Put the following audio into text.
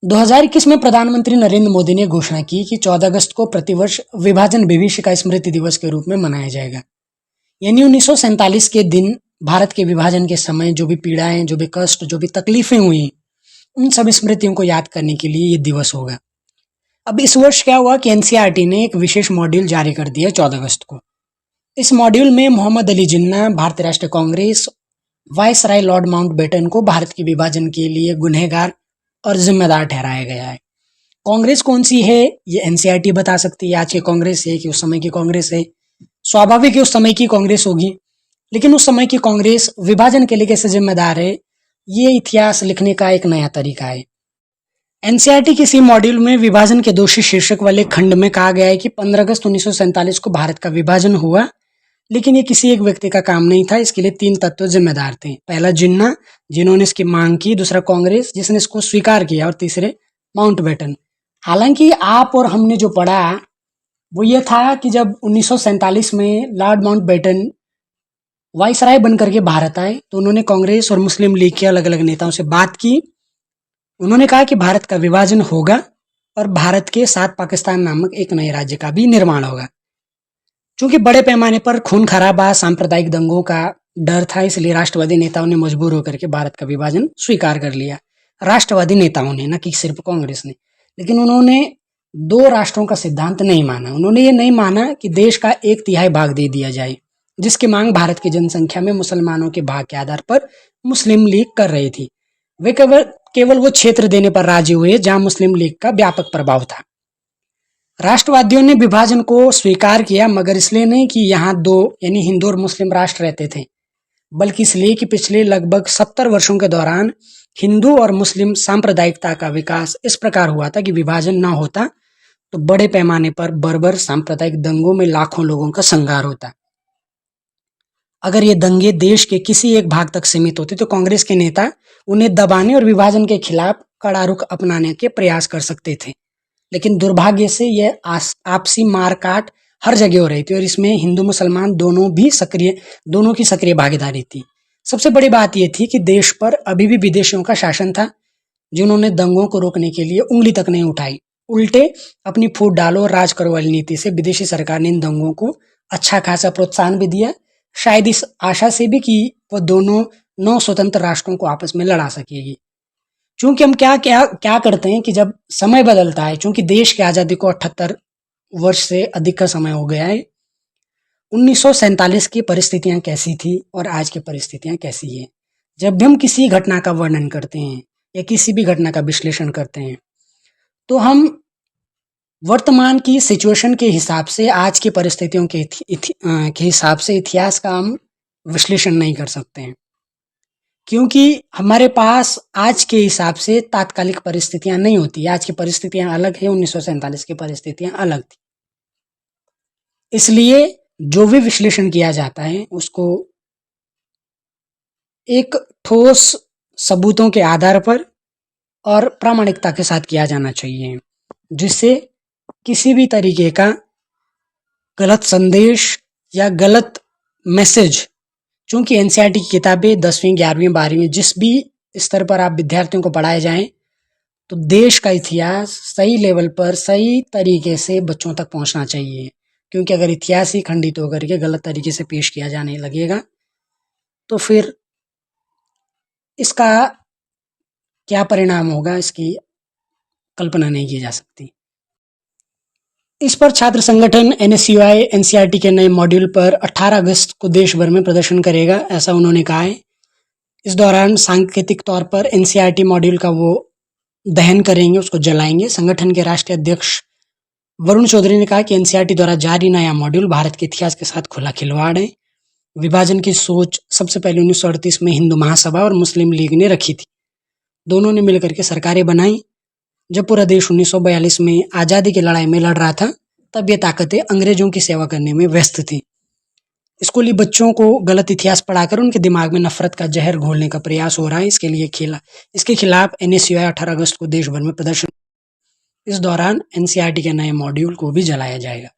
2021 में प्रधानमंत्री नरेंद्र मोदी ने घोषणा की कि 14 अगस्त को प्रतिवर्ष विभाजन विभीषिका स्मृति दिवस के रूप में मनाया जाएगा। यानी 1947 के दिन भारत के विभाजन के समय जो भी पीड़ाएं, जो भी कष्ट, जो भी तकलीफें हुई, उन सब स्मृतियों को याद करने के लिए ये दिवस होगा। अब इस वर्ष क्या हुआ कि एनसीईआरटी ने एक विशेष मॉड्यूल जारी कर दिया 14 अगस्त को। इस मॉड्यूल में मोहम्मद अली जिन्ना, भारतीय राष्ट्रीय कांग्रेस, वायसराय लॉर्ड माउंटबेटन को भारत के विभाजन के लिए गुनहगार और जिम्मेदार ठहराया गया है। कांग्रेस कौन सी है ये एनसीईआरटी बता सकती है। आज की कांग्रेस है कि उस समय की कांग्रेस है। स्वाभाविक है उस समय की कांग्रेस होगी, लेकिन उस समय की कांग्रेस विभाजन के लिए कैसे जिम्मेदार है, ये इतिहास लिखने का एक नया तरीका है। एनसीईआरटी के इसी मॉड्यूल में विभाजन के दोषी शीर्षक वाले खंड में कहा गया है कि 15 अगस्त 1947 को भारत का विभाजन हुआ, लेकिन ये किसी एक व्यक्ति का काम नहीं था। इसके लिए 3 तत्व जिम्मेदार थे। पहला जिन्ना, जिन्होंने इसकी मांग की, दूसरा कांग्रेस जिसने इसको स्वीकार किया, और तीसरे माउंटबेटन। हालांकि आप और हमने जो पढ़ा वो ये था कि जब 1947 में लॉर्ड माउंटबेटन वायसराय बनकर के भारत आए तो उन्होंने कांग्रेस और मुस्लिम लीग के अलग अलग नेताओं से बात की। उन्होंने कहा कि भारत का विभाजन होगा और भारत के साथ पाकिस्तान नामक एक नए राज्य का भी निर्माण होगा। चूंकि बड़े पैमाने पर खून खराबा, सांप्रदायिक दंगों का डर था, इसलिए राष्ट्रवादी नेताओं ने मजबूर होकर के भारत का विभाजन स्वीकार कर लिया। राष्ट्रवादी नेताओं ने, न कि सिर्फ कांग्रेस ने। लेकिन उन्होंने 2 राष्ट्रों का सिद्धांत नहीं माना। उन्होंने ये नहीं माना कि देश का 1/3 भाग दे दिया जाए, जिसकी मांग भारत की जनसंख्या में मुसलमानों के भाग के आधार पर मुस्लिम लीग कर रही थी। वे केवल वो क्षेत्र देने पर राजी हुए जहां मुस्लिम लीग का व्यापक प्रभाव था। राष्ट्रवादियों ने विभाजन को स्वीकार किया, मगर इसलिए नहीं कि यहाँ 2 यानी हिंदू और मुस्लिम राष्ट्र रहते थे, बल्कि इसलिए कि पिछले लगभग 70 वर्षों के दौरान हिंदू और मुस्लिम सांप्रदायिकता का विकास इस प्रकार हुआ था कि विभाजन ना होता तो बड़े पैमाने पर बर्बर सांप्रदायिक दंगों में लाखों लोगों का संहार होता। अगर ये दंगे देश के किसी एक भाग तक सीमित होते तो कांग्रेस के नेता उन्हें दबाने और विभाजन के खिलाफ कड़ा रुख अपनाने के प्रयास कर सकते थे। लेकिन दुर्भाग्य से यह आपसी मारकाट हर जगह हो रही थी और इसमें हिंदू मुसलमान दोनों की सक्रिय भागीदारी थी। सबसे बड़ी बात यह थी कि देश पर अभी भी विदेशियों का शासन था, जिन्होंने दंगों को रोकने के लिए उंगली तक नहीं उठाई। उल्टे अपनी फूट डालो और राज करो वाली नीति से विदेशी सरकार ने इन दंगों को अच्छा खासा प्रोत्साहन भी दिया, शायद इस आशा से भी कि वो दोनों 9 स्वतंत्र राष्ट्रों को आपस में लड़ा सकेगी। चूंकि हम क्या करते हैं कि जब समय बदलता है, चूंकि देश की आज़ादी को 78 वर्ष से अधिक का समय हो गया है, 1947 की परिस्थितियां कैसी थी और आज की परिस्थितियां कैसी है। जब भी हम किसी घटना का वर्णन करते हैं या किसी भी घटना का विश्लेषण करते हैं, तो हम वर्तमान की सिचुएशन के हिसाब से, आज की परिस्थितियों के हिसाब से इतिहास का हम विश्लेषण नहीं कर सकते हैं, क्योंकि हमारे पास आज के हिसाब से तात्कालिक परिस्थितियां नहीं होती। आज की परिस्थितियां अलग है, 1947 की परिस्थितियां अलग थी। इसलिए जो भी विश्लेषण किया जाता है उसको एक ठोस सबूतों के आधार पर और प्रामाणिकता के साथ किया जाना चाहिए, जिससे किसी भी तरीके का गलत संदेश या गलत मैसेज, चूंकि एनसीईआरटी की किताबें 10वीं, 11वीं, 12वीं जिस भी स्तर पर आप विद्यार्थियों को पढ़ाए जाएं, तो देश का इतिहास सही लेवल पर सही तरीके से बच्चों तक पहुंचना चाहिए। क्योंकि अगर इतिहास ही खंडित होकर के गलत तरीके से पेश किया जाने लगेगा तो फिर इसका क्या परिणाम होगा, इसकी कल्पना नहीं की जा सकती। इस पर छात्र संगठन एनएसयूआई एनसीईआरटी के नए मॉड्यूल पर 18 अगस्त को देश भर में प्रदर्शन करेगा, ऐसा उन्होंने कहा है। इस दौरान सांकेतिक तौर पर एनसीईआरटी मॉड्यूल का वो दहन करेंगे, उसको जलाएंगे। संगठन के राष्ट्रीय अध्यक्ष वरुण चौधरी ने कहा कि एनसीईआरटी द्वारा जारी नया मॉड्यूल भारत के इतिहास के साथ खुला खिलवाड़ है। विभाजन की सोच सबसे पहले 1938 में हिंदू महासभा और मुस्लिम लीग ने रखी थी। दोनों ने मिलकर के सरकारें बनाई। जब पूरा देश 1942 में आज़ादी की लड़ाई में लड़ रहा था, तब ये ताकतें अंग्रेजों की सेवा करने में व्यस्त थी। स्कूली बच्चों को गलत इतिहास पढ़ाकर उनके दिमाग में नफरत का जहर घोलने का प्रयास हो रहा है। इसके खिलाफ एनएसयूआई 18 अगस्त को देश भर में प्रदर्शन। इस दौरान एनसीईआरटी के नए मॉड्यूल को भी जलाया जाएगा।